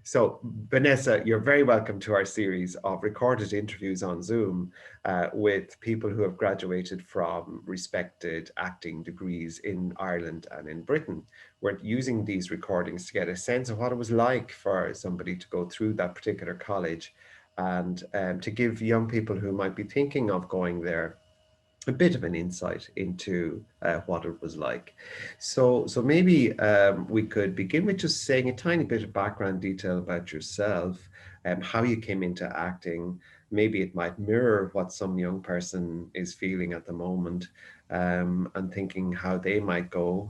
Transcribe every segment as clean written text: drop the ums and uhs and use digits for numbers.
So, Vanessa, you're very welcome to our series of recorded interviews on Zoom with people who have graduated from respected acting degrees in Ireland and in Britain. We're using these recordings to get a sense of what it was like for somebody to go through that particular college and to give young people who might be thinking of going there a bit of an insight into what it was like. So maybe we could begin with just saying a tiny bit of background detail about yourself and how you came into acting. Maybe it might mirror what some young person is feeling at the moment, and thinking how they might go.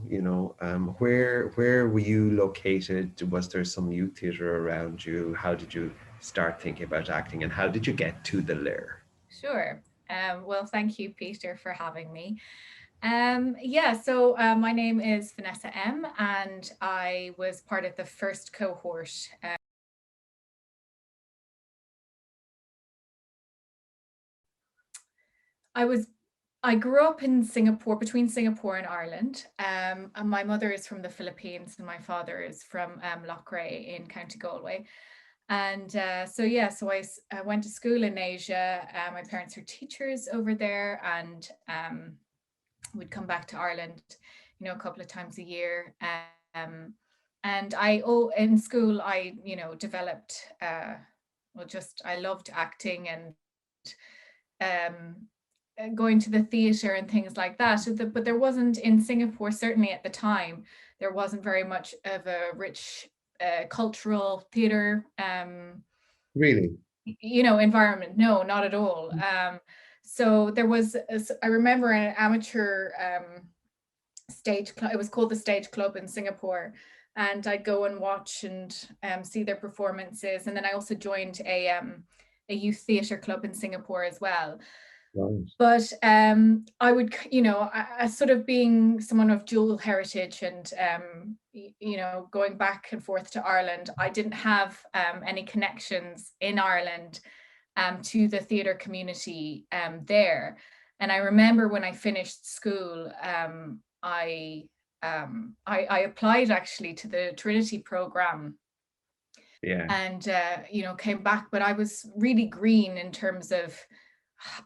Where were you located? Was there some youth theatre around you? How did you start thinking about acting, and how did you get to the Lair? Sure. Well, thank you, Peter, for having me. My name is Vanessa M, and I was part of the first cohort. I was I grew up in Singapore, between Singapore and Ireland. And my mother is from the Philippines, and my father is from Loughrea in County Galway. I went to school in Asia. My parents are teachers over there, and we'd come back to Ireland, a couple of times a year. In school, I, developed, I loved acting and um, going to the theatre and things like that. But there wasn't in Singapore, certainly at the time, there wasn't very much of a rich cultural theatre Really? environment. No, not at all. So there was, I remember an amateur stage club. It was called the Stage Club in Singapore, and I'd go and watch and see their performances. And then I also joined a youth theatre club in Singapore as well. Right. But I would, sort of being someone of dual heritage and, going back and forth to Ireland, I didn't have any connections in Ireland to the theatre community there. And I remember when I finished school, I applied actually to the Trinity program Yeah. and, came back, but I was really green in terms of,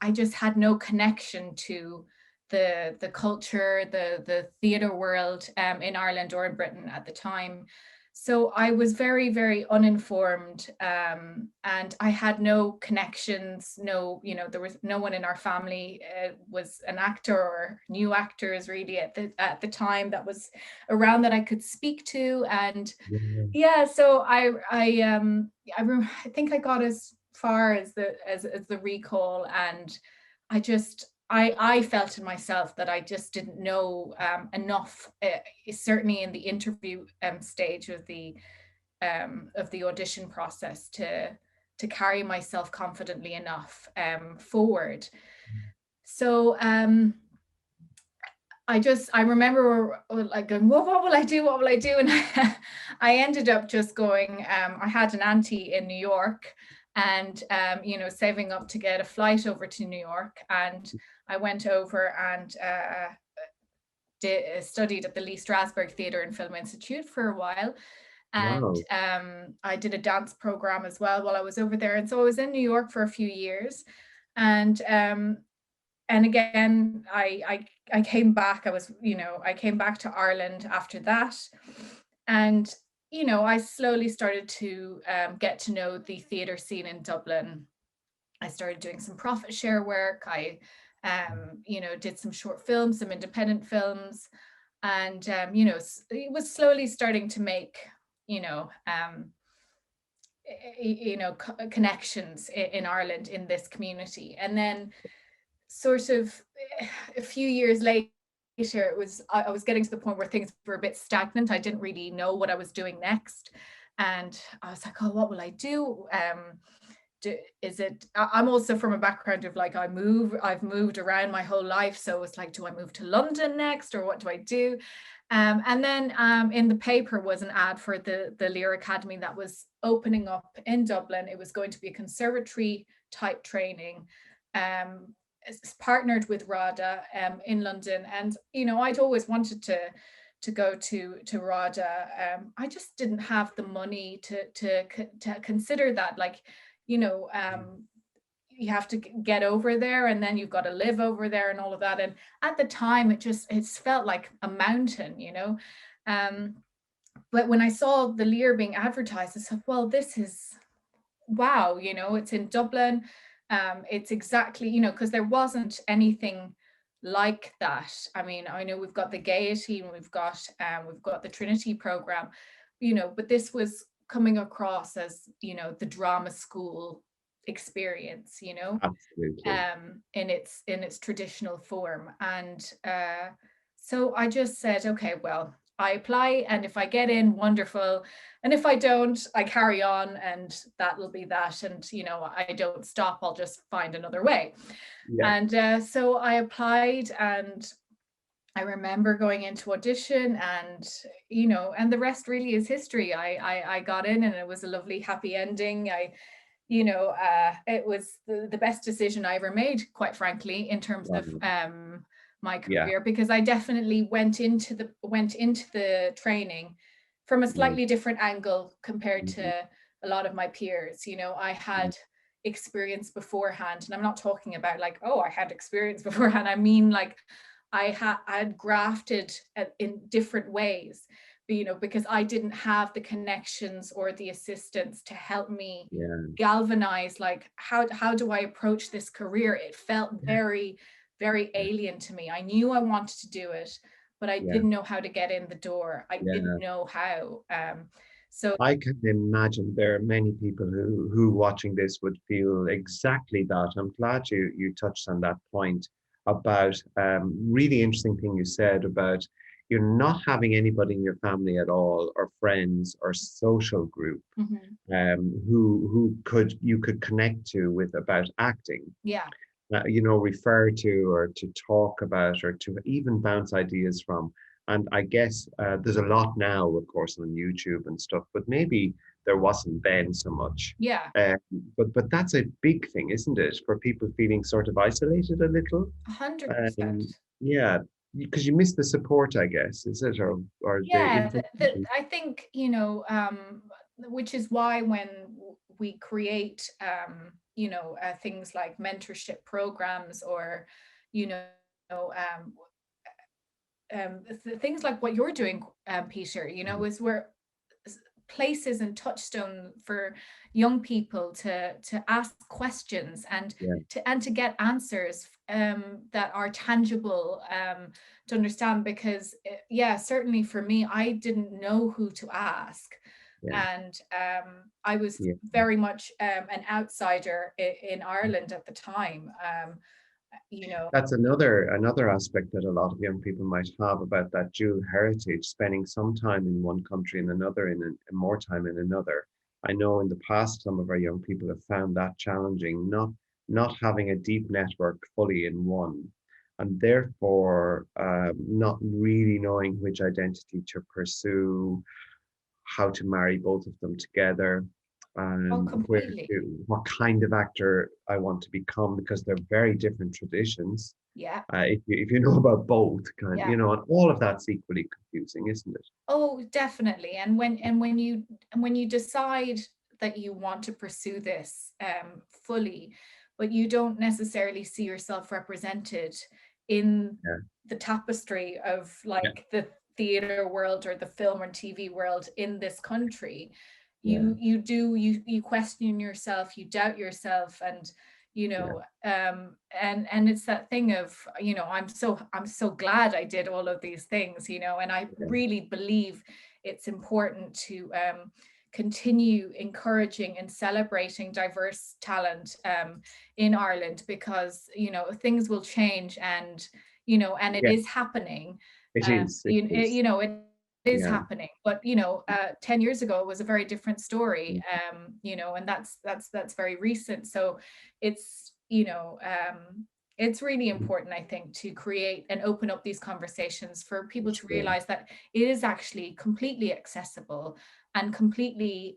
I just had no connection to the culture, the theatre world in Ireland or in Britain at the time. So I was very, very uninformed, and I had no connections. No, there was no one in our family was an actor or knew actors really at the time that was around that I could speak to. And Yeah. yeah, so I think I got as far as the recall, and I felt in myself that I just didn't know enough, certainly in the interview stage of the audition process to carry myself confidently enough forward. So I remember like going, well, what will I do? What will I do? And I ended up just going, I had an auntie in New York and, saving up to get a flight over to New York. And I went over and studied at the Lee Strasberg Theatre and Film Institute for a while. And Wow. I did a dance program as well while I was over there. And so I was in New York for a few years. And again, I came back. I came back to Ireland after that, and I slowly started to get to know the theatre scene in Dublin. I started doing some profit share work. I, did some short films, some independent films, and it was slowly starting to make, you know, um, connections in Ireland in this community, and then sort of a few years later, I was getting to the point where things were a bit stagnant. I didn't really know what I was doing next, and I was like, oh, what will I do? I'm also from a background of like, I've moved around my whole life, so it's like, do I move to London next, or what do I do? And then in the paper was an ad for the Lear Academy that was opening up in Dublin. It was going to be a conservatory type training, partnered with RADA in London. And, I'd always wanted to go to RADA, I just didn't have the money to consider that. Like, you know, you have to get over there, and then you've got to live over there and all of that. And at the time, it felt like a mountain, you know. But when I saw the Lear being advertised, I said, well, this is wow, you know, it's in Dublin. It's exactly, you know, because there wasn't anything like that. I mean, I know we've got the Gaiety and we've got the Trinity program, you know, but this was coming across as, you know, the drama school experience, you know, Absolutely. in its traditional form. And so I just said, okay, well, I apply, and if I get in, wonderful. And if I don't, I carry on, and that'll be that. And, you know, I don't stop, I'll just find another way. Yeah. And so I applied, and I remember going into audition, and, you know, and the rest really is history. I got in, and it was a lovely, happy ending. You know, it was the best decision I ever made, quite frankly, in terms of my Yeah. career, because I definitely went into the training from a Mm. slightly different angle compared Mhm. to a lot of my peers. You know, I Mm. had experience beforehand, and I'm not talking about like, oh, I had experience beforehand. I mean, like, I had grafted in different ways, but, you know, because I didn't have the connections or the assistance to help me Yeah. galvanize, like, how do I approach this career. It felt very, very Yeah. alien to me. I knew I wanted to do it, but I Yeah. didn't know how to get in the door. I didn't Yeah. know how. So I can imagine there are many people who watching this would feel exactly that. I'm glad you touched on that point about really interesting thing you said about you're not having anybody in your family at all, or friends or social group mhm, who you could connect to with about acting. yeah, You know, refer to or to talk about or to even bounce ideas from. And I guess there's a lot now, of course, on YouTube and stuff, but maybe there wasn't then so much. yeah, Uh, but that's a big thing, isn't it, for people feeling sort of isolated a little? 100%. Yeah, because you miss the support, I guess, is it, or the Yeah, information? I think, you know, which is why when we create, you know, things like mentorship programs, or, you know, um, things like what you're doing, Peter, you know, is where places and touchstone for young people to ask questions, and Yeah, to get answers, that are tangible, to understand. Because yeah, certainly for me, I didn't know who to ask, yeah, and I was yeah. very much an outsider in Ireland at the time. You know, That's another aspect that a lot of young people might have about that dual heritage, spending some time in one country and another and more time in another. I know in the past some of our young people have found that challenging, not having a deep network fully in one, and therefore not really knowing which identity to pursue, how to marry both of them together, oh, where completely. what kind of actor I want to become, because they're very different traditions. Yeah, If you know about both, kind yeah. and all of that's equally confusing, isn't it? Oh, definitely. And when you decide that you want to pursue this, fully, but you don't necessarily see yourself represented in Yeah, the tapestry of, yeah, like, the theater world or the film and TV world in this country, yeah, you question yourself, you doubt yourself, and, you yeah, know, and it's that thing of, you know, I'm so glad I did all of these things, you know, and I yeah, really believe it's important to continue encouraging and celebrating diverse talent, in Ireland, because, you know, things will change, and, you know, and it yeah. is happening. It is. It is. You know, it is Yeah. happening, but, you know, 10 years ago it was a very different story, Mm. you know, and that's very recent. So it's, you know, it's really important, I think, to create and open up these conversations for people to Sure. realize that it is actually completely accessible and completely,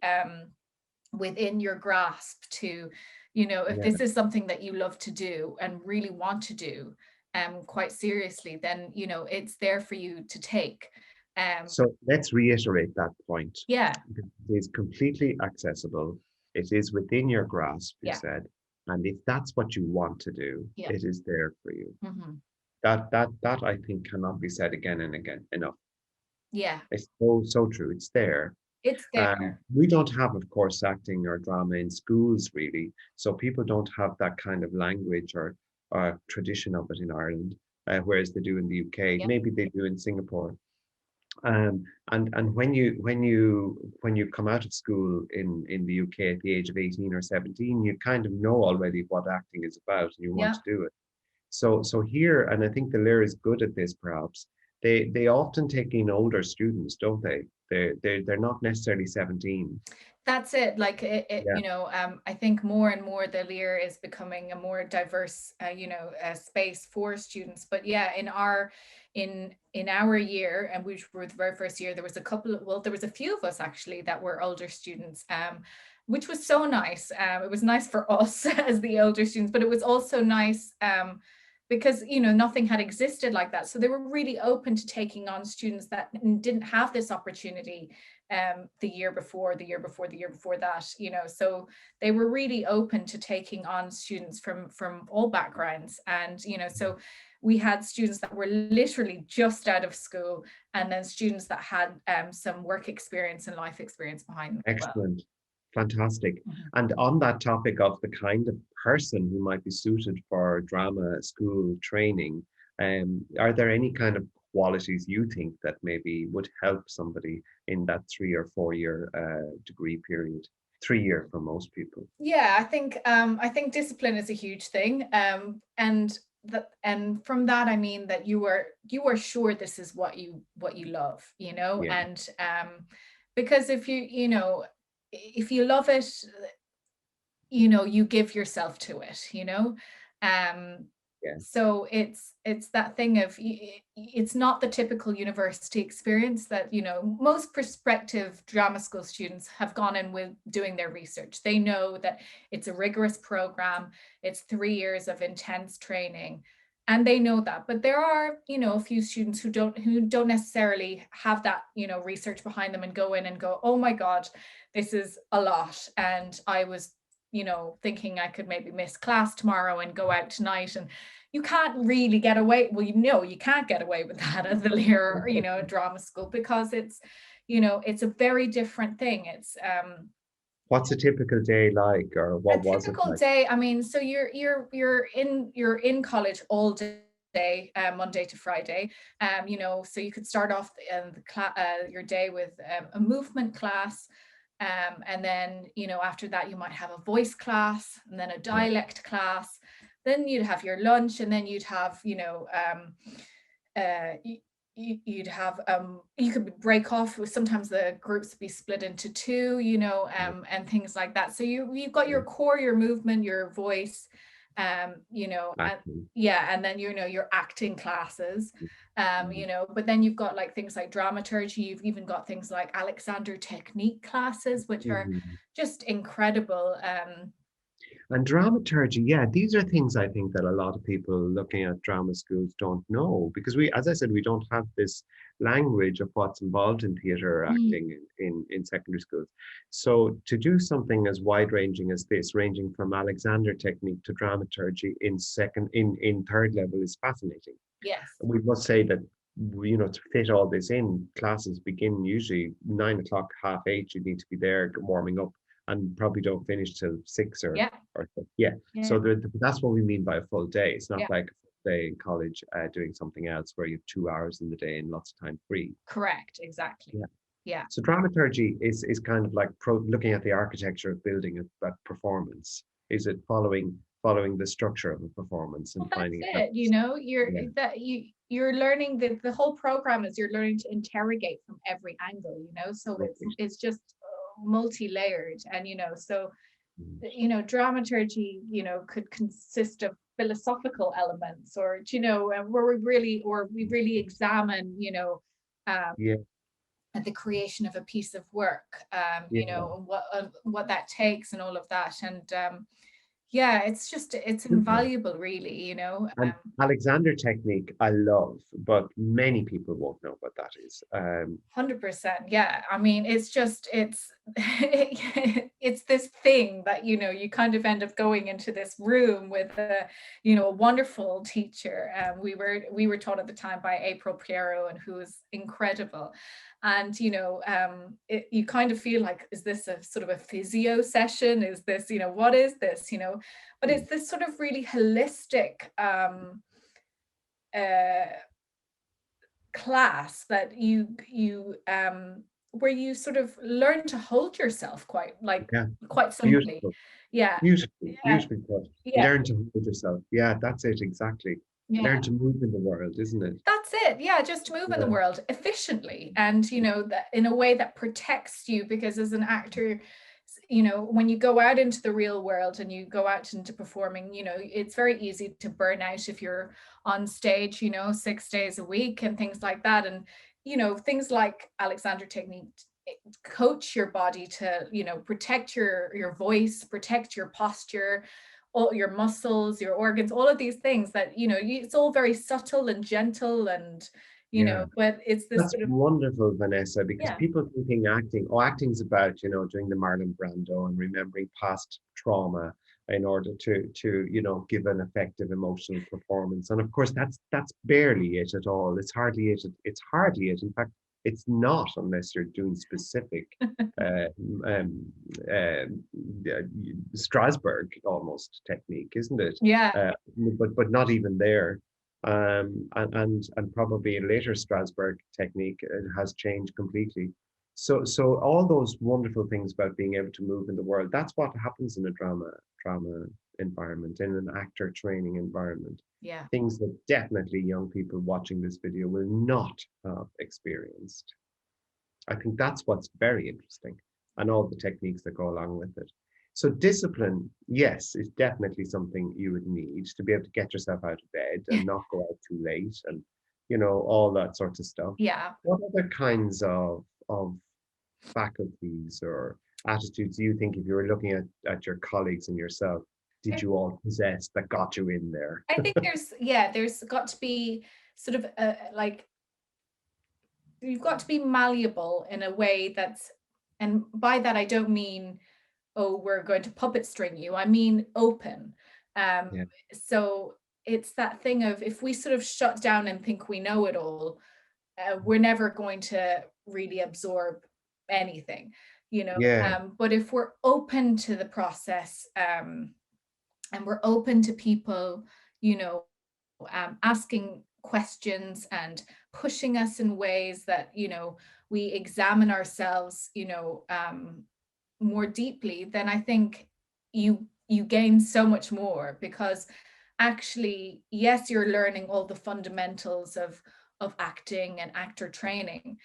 within your grasp to, you know, if Yeah. this is something that you love to do and really want to do, quite seriously, then, you know, it's there for you to take. So let's reiterate that point. Yeah, It is completely accessible. It is within your grasp, you yeah, said. And if that's what you want to do, yeah. it is there for you. Hmm. That I think cannot be said again and again enough. Yeah, It's so true. It's there. it's there. We don't have, of course, acting or drama in schools really, so people don't have that kind of language or tradition of it in Ireland, whereas they do in the UK. Yeah, Maybe they do in Singapore. And when you come out of school in the UK at the age of 18 or 17, you kind of know already what acting is about and you want yeah. to do it. So here, and I think the Lyre is good at this perhaps, they often take in older students, don't they? They're not necessarily 17. That's it. Like Yeah, I think more and more the Lear is becoming a more diverse, space for students. But yeah, in our year, and which were the very first year, there was a couple. Well, there was a few of us actually that were older students. Which was so nice. It was nice for us as the older students, but it was also nice because nothing had existed like that. So they were really open to taking on students that didn't have this opportunity the year before, the year before, the year before that. So they were really open to taking on students from all backgrounds. And so we had students that were literally just out of school, and then students that had some work experience and life experience behind them as well. excellent. Fantastic. Mhm. And on that topic of the kind of person who might be suited for drama school training, are there any kind of qualities you think that maybe would help somebody in that 3 or 4 year degree period? 3 year for most people. Yeah, I think discipline is a huge thing. And from that I mean that you are sure this is what you love, Yeah, and because if you love it, you give yourself to it. um yeah, so it's that thing of it's not the typical university experience that most prospective drama school students have gone in with doing their research. They know that it's a rigorous program, it's 3 years of intense training, and they know that. But there are a few students who don't necessarily have that research behind them and go in and go, oh my god, this is a lot, and I was thinking I could maybe miss class tomorrow and go out tonight. And you can't really get away. Well, you can't get away with that as a leader, drama school, because it's a very different thing. It's what's a typical day like, or a what was it typical like? day. I mean, so you're in college all day, Monday to Friday. So you could start off your day with a movement class. And then, after that, you might have a voice class and then a Yeah, dialect class. Then you'd have your lunch, and then you'd have, uh, you'd have you could break off. Sometimes the groups would be split into two, yeah, and things like that. So you've got yeah, your core, your movement, your voice, and acting. yeah, and then your acting classes. Mm. But then you've got like things like dramaturgy. You've even got things like Alexander technique classes, which are Mhm. just incredible. And dramaturgy, yeah, these are things I think that a lot of people looking at drama schools don't know, because we, as I said, we don't have this language of what's involved in theatre or Mm, acting in secondary schools. So to do something as wide ranging as this, ranging from Alexander technique to dramaturgy in third level, is fascinating. yes. We must say that to fit all this in, classes begin usually 9 o'clock, half 8. You need to be there warming up, and probably don't finish till 6 Yeah. or yeah. Yeah. So that's what we mean by a full day. It's not Yeah. like a full day in college doing something else where you have 2 hours in the day and lots of time free. Correct. Exactly. Yeah. Yeah. So dramaturgy is kind of like looking at the architecture of building a performance. Is it following the structure of a performance Well, and that's finding it it. helps? Yeah. You're learning the whole program is you're learning to interrogate from every angle. So Right. it's just multi-layered. And so Mm. dramaturgy could consist of philosophical elements, or where we really examine um, Yeah. the creation of a piece of work, Yeah. what that takes and all of that. And Yeah, it's Super. invaluable, really, And Alexander technique, I love, but many people won't know what that is. 100%. Yeah. I mean, it's it's this thing that, you kind of end up going into this room with a wonderful teacher. We were taught at the time by April Piero, and who was incredible. And, you kind of feel like, is this a sort of a physio session? Is this, what is this, but it's this sort of really holistic, uh, class that where you sort of learn to hold yourself Yeah, quite simply. beautiful. Yeah. Beautifully, Yeah. beautifully put. Yeah. Learn to hold yourself. Yeah, that's it exactly. Yeah. Learn to move in the world, isn't it? That's it. Yeah, just to move in the Yeah, world efficiently, and that in a way that protects you, because as an actor, when you go out into the real world and you go out into performing, it's very easy to burn out if you're on stage, 6 days a week and things like that. And things like Alexander technique coach your body to, protect your voice, protect your posture, all your muscles, your organs, all of these things that, it's all very subtle and gentle, and yeah. but it's this That's sort of, wonderful, Vanessa, because yeah. people thinking acting, oh, acting's about, doing the Marlon Brando and remembering past trauma in order to, give an effective emotional performance. And of course, that's barely it at all. It's hardly it. It's hardly it. In fact, it's not unless you're doing specific uh, um, uh, Strasbourg almost technique, isn't it? Yeah. Uh, but not even there. And probably a later Strasbourg technique has changed completely. So all those wonderful things about being able to move in the world, that's what happens in a drama environment, in an actor training environment. Yeah. Things that definitely young people watching this video will not have experienced. I think that's what's very interesting, and all the techniques that go along with it. So discipline, yes, is definitely something you would need to be able to get yourself out of bed and not go out too late, and all that sort of stuff. Yeah. What other kinds of faculties or attitudes do you think, if you were looking at your colleagues and yourself, did I you all possess that got you in there? I think there's got to be sort of like, you've got to be malleable in a way that's, and by that I don't mean, oh, we're going to puppet string you. I mean open. Yeah, So it's that thing of, if we sort of shut down and think we know it all, we're never going to really absorb anything, yeah, but if we're open to the process, and we're open to people, you know, asking questions and pushing us in ways that, we examine ourselves, more deeply, then I think you gain so much more, because actually, yes, you're learning all the fundamentals of acting and actor training,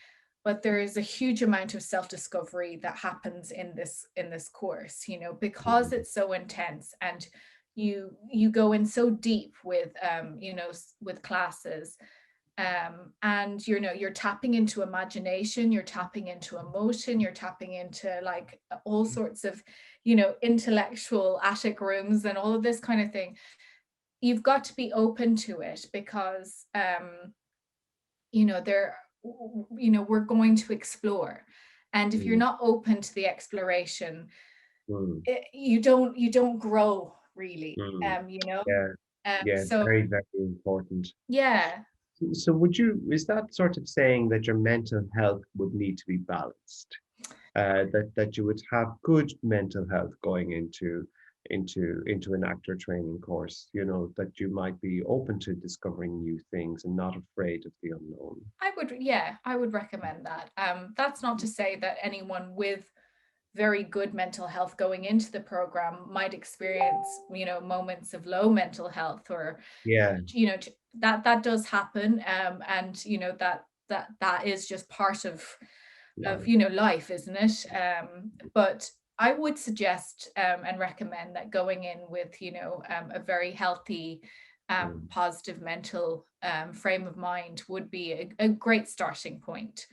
but there is a huge amount of self-discovery that happens in this course, because mhm, it's so intense, and you go in so deep with with classes, and you're tapping into imagination, you're tapping into emotion, you're tapping into like all sorts of intellectual attic rooms and all of this kind of thing. You've got to be open to it, because there we're going to explore, and if you're mm, not open to the exploration, mm, you don't grow really, mm. Yeah, yeah, so very, very important. yeah. So is that sort of saying that your mental health would need to be balanced? That you would have good mental health going into an actor training course, that you might be open to discovering new things and not afraid of the unknown. I would recommend that. That's not to say that anyone with very good mental health going into the program might experience, moments of low mental health, or Yeah, that does happen, and that is just part of life. life, isn't it? But I would suggest, and recommend that going in with a very healthy, Mm. positive mental frame of mind would be a great starting point.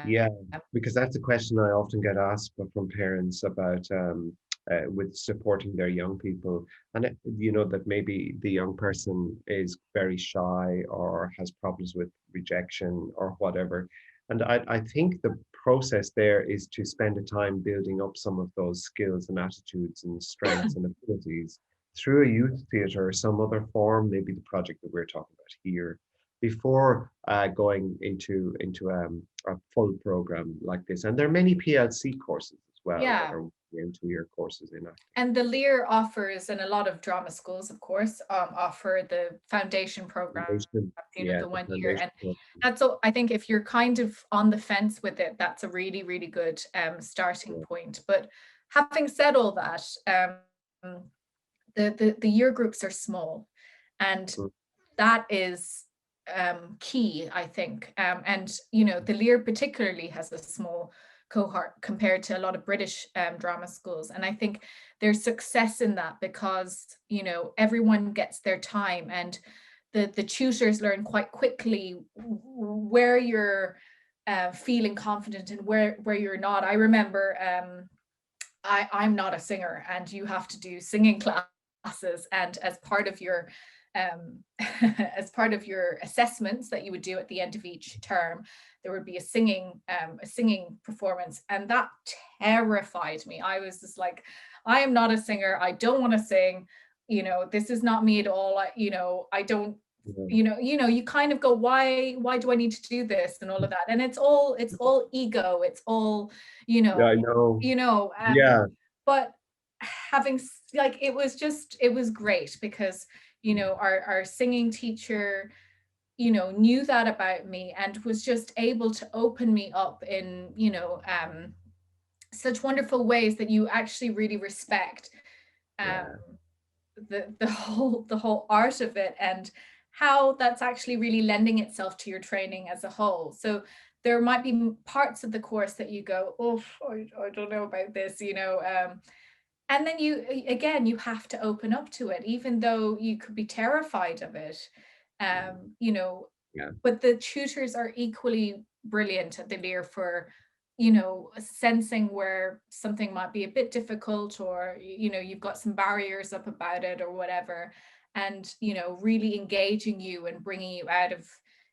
Yeah, um, because that's a question I often get asked from parents about with supporting their young people. And you know that maybe the young person is very shy or has problems with rejection or whatever. And I think the process there is to spend a time building up some of those skills and attitudes and strengths and abilities through a youth theatre or some other form, maybe the project that we're talking about here, before going into a full program like this. And there are many PLC courses as well that Yeah. are 1 2 year courses in acting. And the Lear offers, and a lot of drama schools, of course, offer the foundation program, Foundation, yeah, the the 1 year. foundation And program. that's so I think if you're kind of on the fence with it, that's a really, really good starting Yeah. point. But having said all that, the year groups are small, and Mm, that is key, I think. And you know, the Lear particularly has a small cohort compared to a lot of British drama schools, and I think there's success in that because you know everyone gets their time, and the tutors learn quite quickly where you're feeling confident and where you're not. I remember I'm not a singer, and you have to do singing classes, and as part of your as part of your assessments that you would do at the end of each term, there would be a singing performance, and that terrified me. I was just like, I am not a singer. I don't want to sing. You know, this is not me at all. I don't. yeah, You kind of go, why do I need to do this and all of that, and it's all ego. It's all you yeah, know I know. you know Yeah, but like it was great because our singing teacher knew that about me and was just able to open me up in such wonderful ways that you actually really respect um yeah, the whole art of it, and how that's actually really lending itself to your training as a whole. So there might be parts of the course that you go, oh, I don't know about this, and then you have to open up to it, even though you could be terrified of it. um you know yeah. but the tutors are equally brilliant at the Lear for sensing where something might be a bit difficult, or you've got some barriers up about it or whatever, and really engaging you and bringing you out of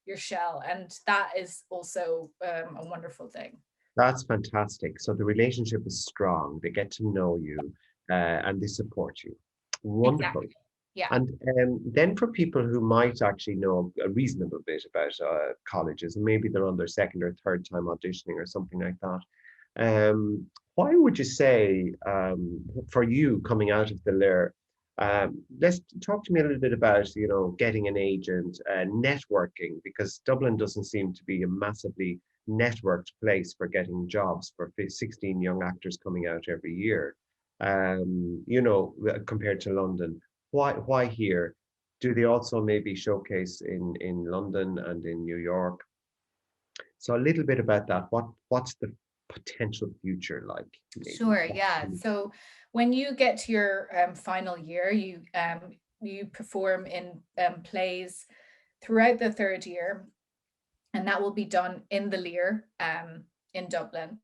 your shell, and that is also a wonderful thing. That's fantastic. So the relationship is strong. They get to know you, and they support you. Wonderful. Exactly. Yeah. And then for people who might actually know a reasonable bit about colleges, and maybe they're on their second or third time auditioning or something like that, why would you say, for you coming out of the Lair, let's talk to me a little bit about, getting an agent, networking, because Dublin doesn't seem to be a massively networked place for getting jobs for 16 young actors coming out every year, compared to London. Why here? Do they also maybe showcase in London and in New York? So a little bit about that. What's the potential future like? Maybe. Sure, yeah. So when you get to your final year, you perform in plays throughout the third year, and that will be done in the Lear in Dublin.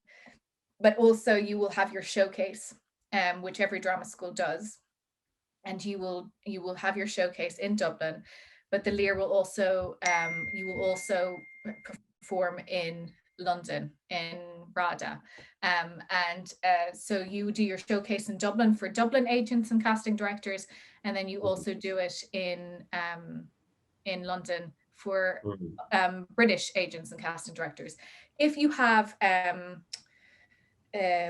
But also you will have your showcase, which every drama school does, and you will have your showcase in Dublin. But the Lear will also you will also perform in London, in Rada. And so you do your showcase in Dublin for Dublin agents and casting directors, and then you Mhm, also do it in London for mhm, British agents and casting directors. If you have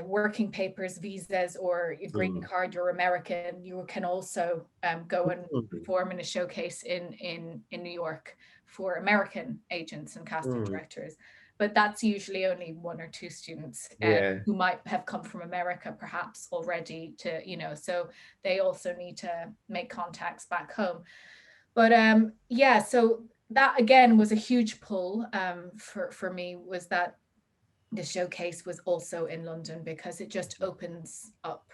working papers, visas, or your green mhm, card, you're American, you can also go and mhm, perform in a showcase in New York for American agents and casting mhm. directors. But that's usually only one or two students Yeah, who might have come from America perhaps already so they also need to make contacts back home. But yeah, so that again was a huge pull for me, was that the showcase was also in London, because it just opens up,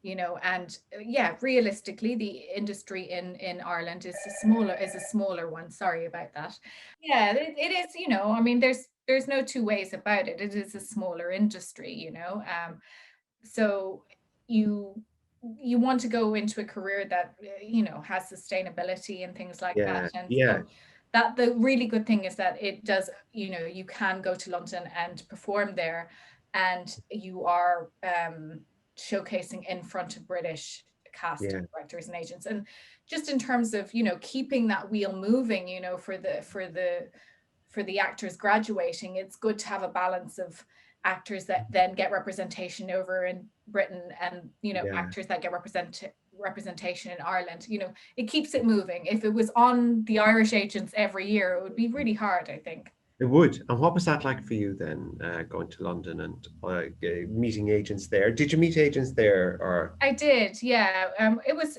and yeah, realistically the industry in Ireland is a smaller one. Sorry about that. Yeah, it is, I mean, there's no two ways about it. It is a smaller industry. So you want to go into a career that has sustainability and things like that. Yeah, And yeah, so that the really good thing is that it does, you can go to London and perform there, and you are showcasing in front of British casting yeah, directors and agents. And just in terms of keeping that wheel moving, for the actors graduating, it's good to have a balance of actors that then get representation over in Britain, and yeah. actors that get representation in Ireland. It keeps it moving. If it was on the Irish agents every year, it would be really hard, I think. It would. And what was that like for you then, going to London and meeting agents there? Did you meet agents there, or? I did, yeah. It was,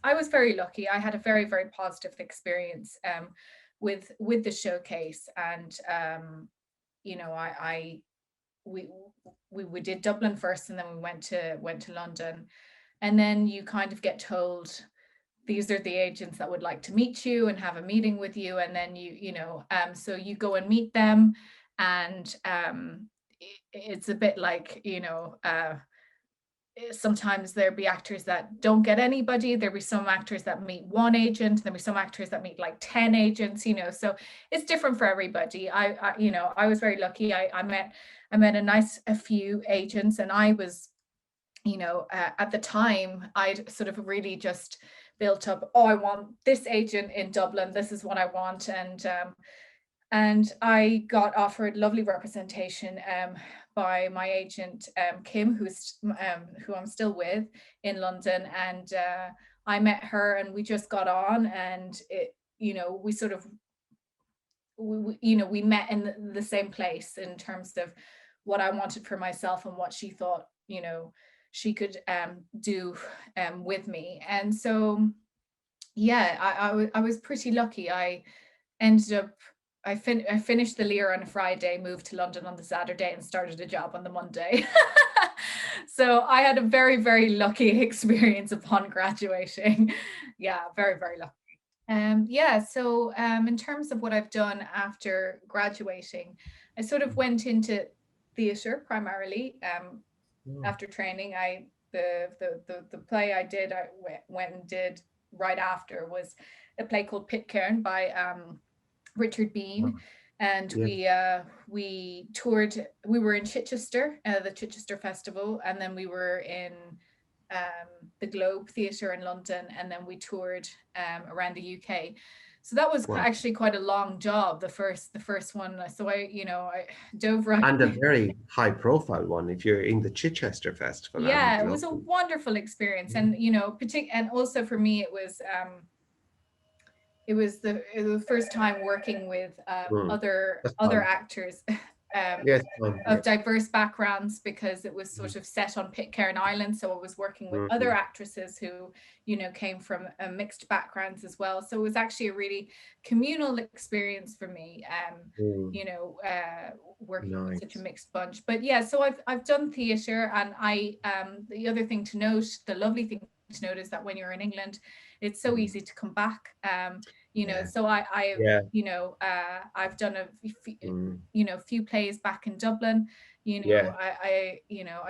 I was very lucky. I had a very, very positive experience with the showcase, and I we we did Dublin first, and then we went to London, and then you kind of get told these are the agents that would like to meet you and have a meeting with you, and then so you go and meet them, and it's a bit like sometimes there'll be actors that don't get anybody. There'll be some actors that meet one agent. There'll be some actors that meet like 10 agents, so it's different for everybody. I was very lucky. I met a few agents, and I was, at the time, I'd sort of really just built up, oh, I want this agent in Dublin. This is what I want. And I got offered lovely representation by my agent, Kim, who I'm still with in London. And I met her, and we just got on, and we sort of, we met in the same place in terms of what I wanted for myself and what she thought, she could do with me. And so, yeah, I was pretty lucky. I ended up I finished the Lear on a Friday, moved to London on the Saturday, and started a job on the Monday. So I had a very, very lucky experience upon graduating. Yeah, very, very lucky. Yeah, so in terms of what I've done after graduating, I sort of went into theatre primarily. Oh, After training, the play I went and did right after was a play called Pitcairn by Richard wow. Bean, and Yeah. we toured. We were in Chichester, the Chichester Festival, and then we were in the Globe Theatre in London, and then we toured around the UK. So that was Wow. actually quite a long job. The first one. So I dove right. And a very high profile one if you're in the Chichester Festival and Yeah, it was Globe. a wonderful experience, Yeah. and and also for me it was the first time working with Mm. other That's other fun. actors Yes, fun. Yeah. of diverse backgrounds, because it was sort of set on Pitcairn Island. So I was working with other Mm. actresses who, came from mixed backgrounds as well. So it was actually a really communal experience for me, Mm. working with such a Nice. mixed bunch. But yeah, so I've done theatre, and the other thing to note, the lovely thing to note, is that when you're in England, it's so Mm. easy to come back. Yeah. So I Yeah. I've done Mm. few plays back in Dublin. Yeah. I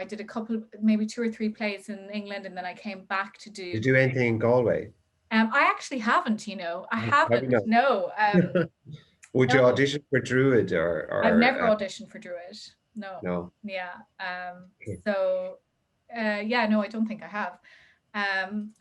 did a couple, maybe two or three plays in England, and then I came back to Did do. you do anything in Galway? I actually haven't. I Have you haven't. No. not? Would you No, audition for Druid I've or never auditioned for Druid. No. no? Yeah. Okay. So, yeah, no, I don't think I have.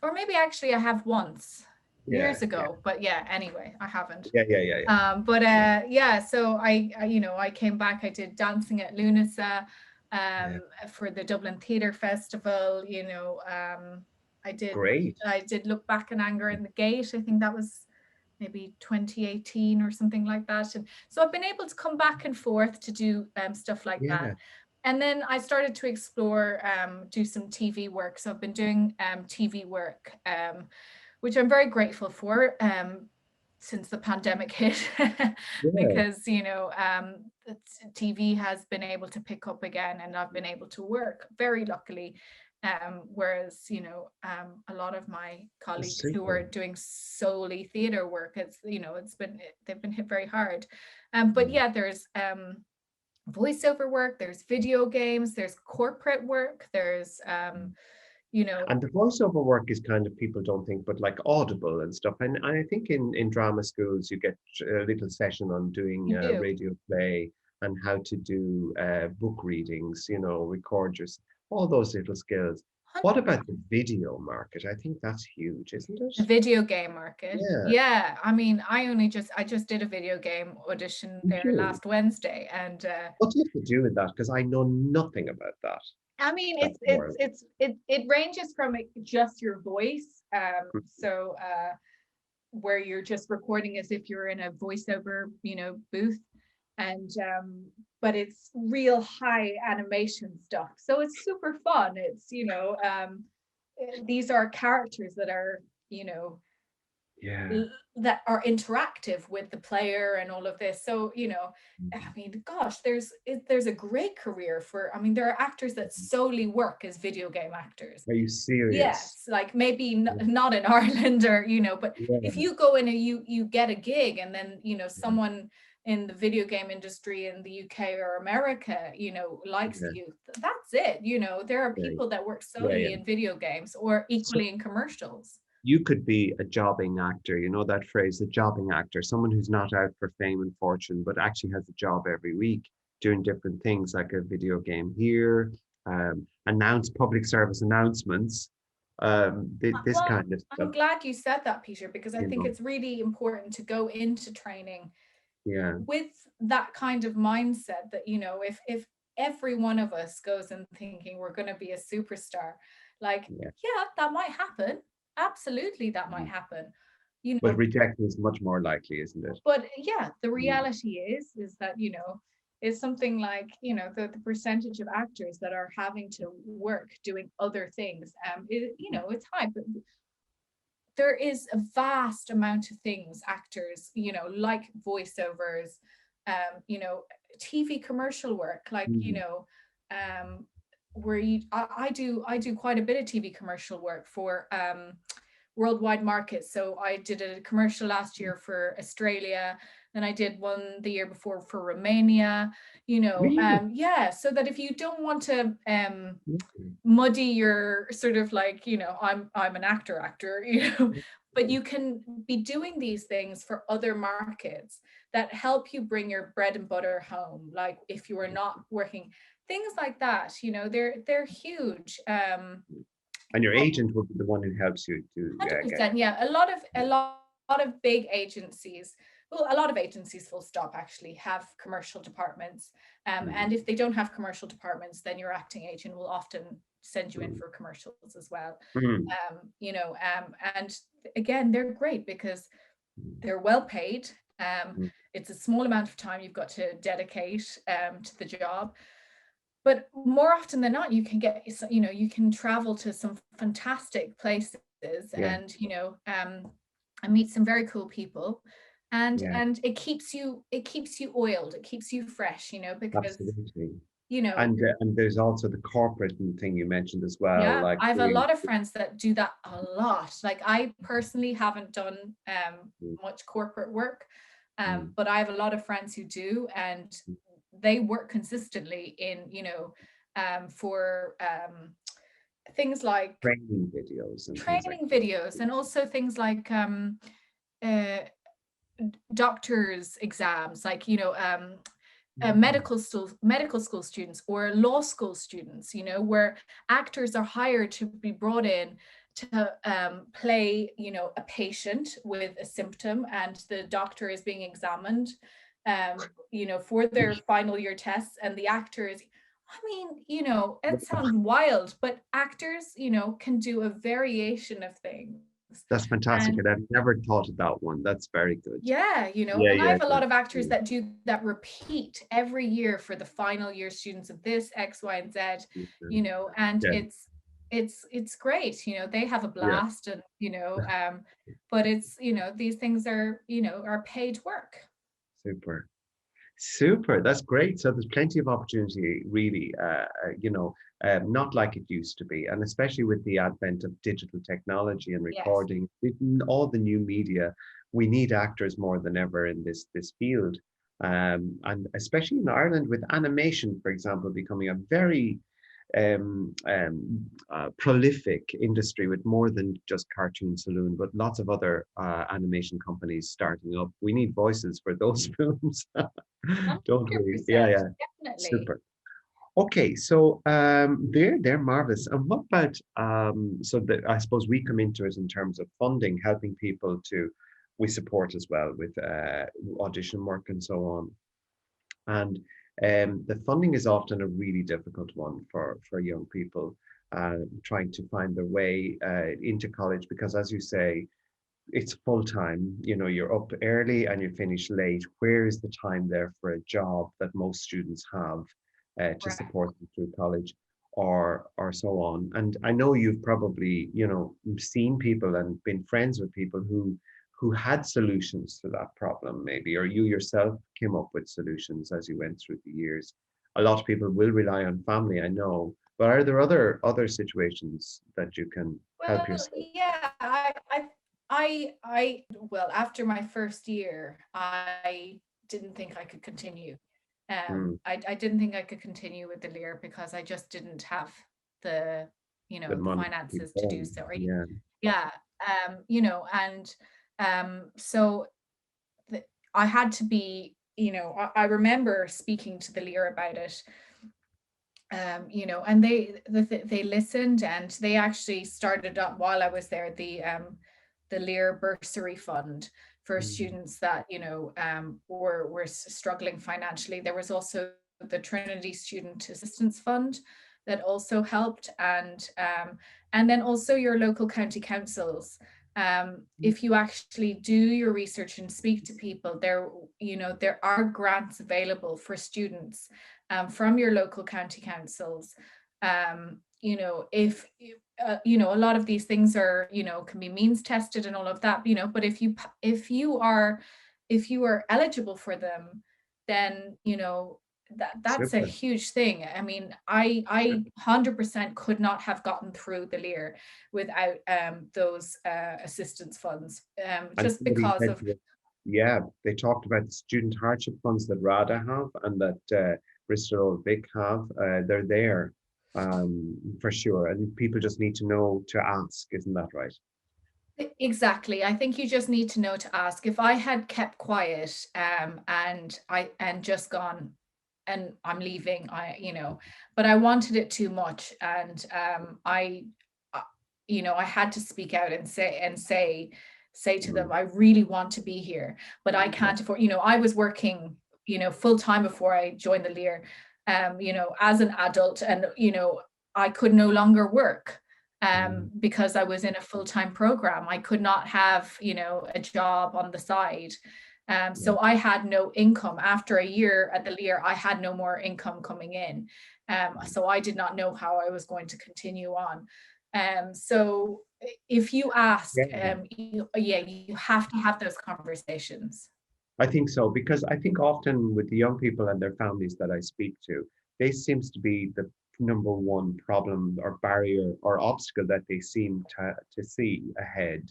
Or maybe actually I have once Yeah. years Yeah. ago, but yeah, anyway, I haven't. Yeah. Yeah. Yeah. Yeah. But yeah, so I came back. I did dancing at Lunasa Yeah. for the Dublin Theatre Festival. I did Great. I did Look Back in Anger in the Gate. I think that was maybe 2018 or something like that. And so I've been able to come back and forth to do stuff like that. Yeah. And then I started to explore, do some TV work. So I've been doing TV work, which I'm very grateful for, since the pandemic hit, Yeah. because TV has been able to pick up again, and I've been able to work very luckily. Whereas a lot of my That's colleagues who are super. doing solely theatre work, they've been hit very hard. But Mm. yeah, voiceover work, there's video games, there's corporate work, there's you know, And the voiceover work is kind of, people don't think, but like Audible and stuff. And I think in drama schools, you get a little session on doing you do. radio play and how to do book readings, record your, all those little skills. What about the video market? I think that's huge, isn't it? The video game market. Yeah. Yeah. I mean, I just did a video game audition Did there you? last Wednesday. And What do you have to do with that? Because I know nothing about that. I mean, That world. it ranges from just your voice. So where you're just recording as if you're in a voiceover, booth. And but it's real high animation stuff. So it's super fun. It's, these are characters that are, Yeah. that are interactive with the player and all of this. So, I mean, gosh, there's a great career for, I mean, there are actors that solely work as video game actors. Are you serious? Yes, like maybe not in Ireland, or but if you go in and you get a gig, and then someone in the video game industry in the UK or America likes you, that's it. There are people that work solely in video games, or equally in commercials. You could be a jobbing actor, that phrase, the jobbing actor, someone who's not out for fame and fortune, but actually has a job every week doing different things, like a video game here, announce public service announcements, this kind of stuff. I'm glad you said that, Peter, because I think it's really important to go into training with that kind of mindset that, if every one of us goes in thinking we're going to be a superstar, like, that might happen. Absolutely, that might happen. But rejection is much more likely, isn't it? But the reality is that, is something like, the percentage of actors that are having to work doing other things, it's high, but there is a vast amount of things actors, like voiceovers, TV commercial work, like, where I do quite a bit of TV commercial work for worldwide markets. So I did a commercial last year for Australia, then I did one the year before for Romania, Really? So that if you don't want to muddy your sort of like, I'm an actor, but you can be doing these things for other markets that help you bring your bread and butter home. Like if you are not working, things like that, they're huge. And your agent will be the one who helps you to 100%, yeah. A lot of big agencies, well, a lot of agencies full stop actually have commercial departments. And if they don't have commercial departments, then your acting agent will often send you in for commercials as well. And again, they're great because they're well paid. It's a small amount of time you've got to dedicate to the job. But more often than not, you can get, you can travel to some fantastic places and, and meet some very cool people. And it keeps you oiled, it keeps you fresh, because and there's also the corporate thing you mentioned as well. Yeah, like I have a lot of friends that do that a lot. Like I personally haven't done much corporate work, but I have a lot of friends who do, and they work consistently in, for things like training videos and also things like doctors' exams, like medical school students or law school students, where actors are hired to be brought in to play, a patient with a symptom, and the doctor is being examined, for their final year tests, and the actors, I mean, it sounds wild, but actors, can do a variation of things. That's fantastic. And I've never thought of that one. That's very good. Yeah, and I have a lot of actors that do that repeat every year for the final year students of this X, Y, and Z, and it's great. They have a blast, and but it's these things are are paid work. Super. That's great. So there's plenty of opportunity, really, not like it used to be. And especially with the advent of digital technology and recording, all the new media, we need actors more than ever in this field. And especially in Ireland, with animation, for example, becoming a very prolific industry with more than just Cartoon Saloon, but lots of other animation companies starting up. We need voices for those films, don't we? Yeah, 100%, yeah, definitely. super. Okay, so they're marvelous. And what about so that I suppose we come into it in terms of funding, helping people to we support as well with audition work and so on. And the funding is often a really difficult one for young people trying to find their way into college because, as you say, it's full time. You know, you're up early and you finish late. Where is the time there for a job that most students have to Right. support them through college, or so on? And I know you've probably, you know, seen people and been friends with people who had solutions to that problem, maybe, or you yourself came up with solutions as you went through the years. A lot of people will rely on family, I know, but are there other situations that you can help Well, yourself? yeah, well, after my first year, I didn't think I could continue. Mm, I didn't think I could continue with the Lear because I just didn't have the, the the money to keep finances to do going. so. Yeah. Yeah, and so the, I had to be, I remember speaking to the Lear about it, and they listened, and they actually started up while I was there the Lear Bursary Fund for Mm, students that were struggling financially. There was also the Trinity Student Assistance Fund that also helped, and then also your local county councils. If you actually do your research and speak to people, there are grants available for students from your local county councils. If a lot of these things are, can be means tested and all of that, but if you are eligible for them, then that's a super. huge thing. I mean, I 100% could not have gotten through the Lear without those assistance funds, And just somebody because said of. to us, yeah, they talked about the student hardship funds that RADA have and that Bristol Old Vic have. They're there for sure. And people just need to know to ask, isn't that right? Exactly. I think you just need to know to ask. If I had kept quiet, and just gone, and I'm leaving, but I wanted it too much, and uh, I had to speak out and say to Mm, them, I really want to be here, but I yeah, can't afford. I was working, full time before I joined the Lear, as an adult, and I could no longer work, mm, because I was in a full-time program. I could not have, a job on the side. yeah. So I had no income. After a year at the Lear, I had no more income coming in. So I did not know how I was going to continue on. So if you ask, Yeah. yeah, you have to have those conversations. I think so, because I think often with the young people and their families that I speak to, this seems to be the number one problem or barrier or obstacle that they seem to see ahead.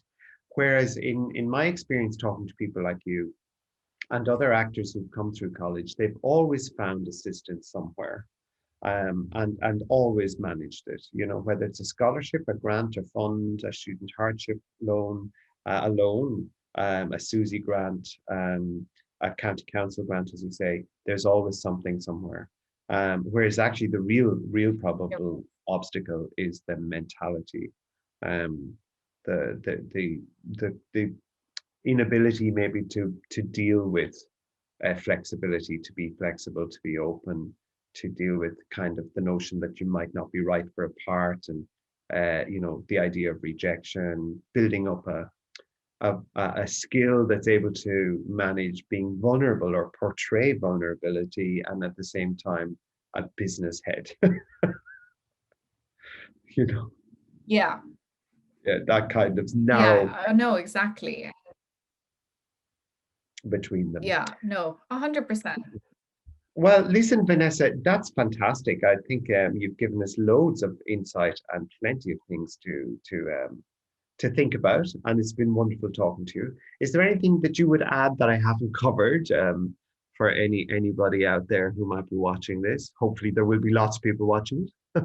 Whereas in my experience talking to people like you and other actors who've come through college, they've always found assistance somewhere and always managed it. You know, whether it's a scholarship, a grant, a fund, a student hardship loan, a loan, a SUSI grant, a county council grant, as you say. There's always something somewhere. Whereas actually the real probable obstacle is the mentality, um, the inability maybe to deal with flexibility, to be flexible, to be open, to deal with kind of the notion that you might not be right for a part, and the idea of rejection, building up a skill that's able to manage being vulnerable or portray vulnerability, and at the same time a business head. you know, Yeah, yeah, that kind of narrow yeah, no, exactly. between them. Yeah, no, 100%. Well, listen, Vanessa, that's fantastic. I think you've given us loads of insight and plenty of things to think about, and it's been wonderful talking to you. Is there anything that you would add that I haven't covered for anybody out there who might be watching this? Hopefully there will be lots of people watching it.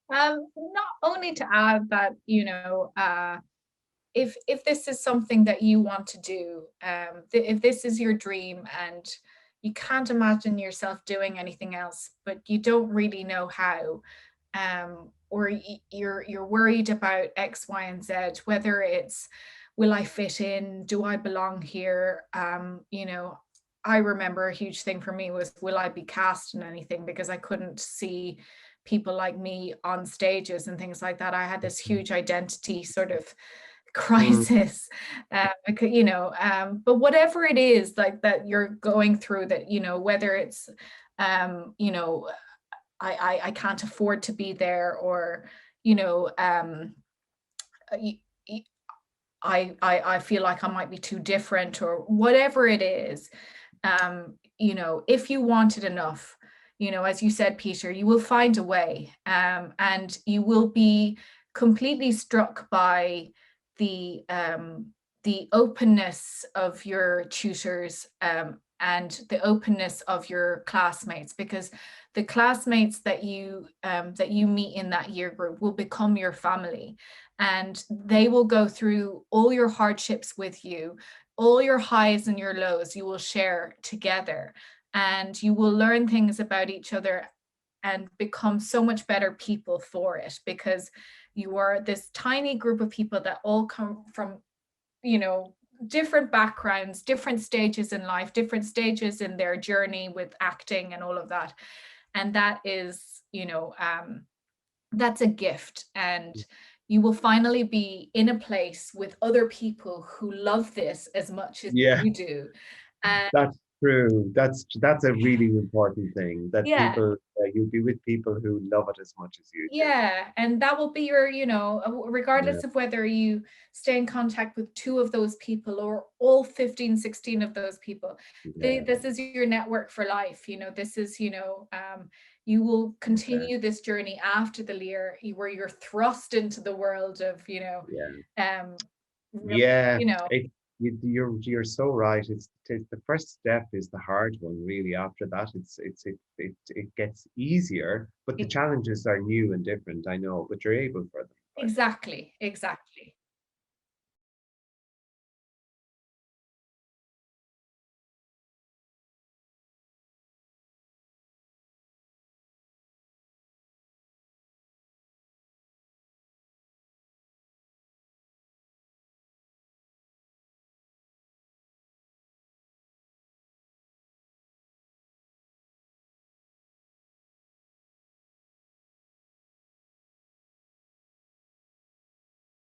Not only to add that, if this is something that you want to do, if this is your dream and you can't imagine yourself doing anything else, but you don't really know how, or you're worried about X, Y, and Z, whether it's, will I fit in? Do I belong here? I remember a huge thing for me was, will I be cast in anything? Because I couldn't see people like me on stages and things like that. I had this huge identity sort of crisis. But whatever it is like that you're going through, that, whether it's, I can't afford to be there, or, I feel like I might be too different, or whatever it is, if you want it enough, as you said, Peter, you will find a way, and you will be completely struck by the openness of your tutors, and the openness of your classmates, because the classmates that you meet in that year group will become your family, and they will go through all your hardships with you, all your highs and your lows you will share together, and you will learn things about each other and become so much better people for it, because you are this tiny group of people that all come from, different backgrounds, different stages in life, different stages in their journey with acting and all of that. And that is, that's a gift. And you will finally be in a place with other people who love this as much as Yeah, you do. And that's true. That's a really important thing, that yeah, people, you'll be with people who love it as much as you do. yeah, and that will be your, Yeah, regardless of whether you stay in contact with two of those people or all 15, 16 of those people. yeah, This is your network for life. This is, you will yeah, continue this journey after the year, where you're thrust into the world of, yeah. um, Yeah, you know, you're so right. It's the first step is the hard one, really. After that, it gets easier, but the challenges are new and different. I know, but you're able for them. Right? exactly, exactly.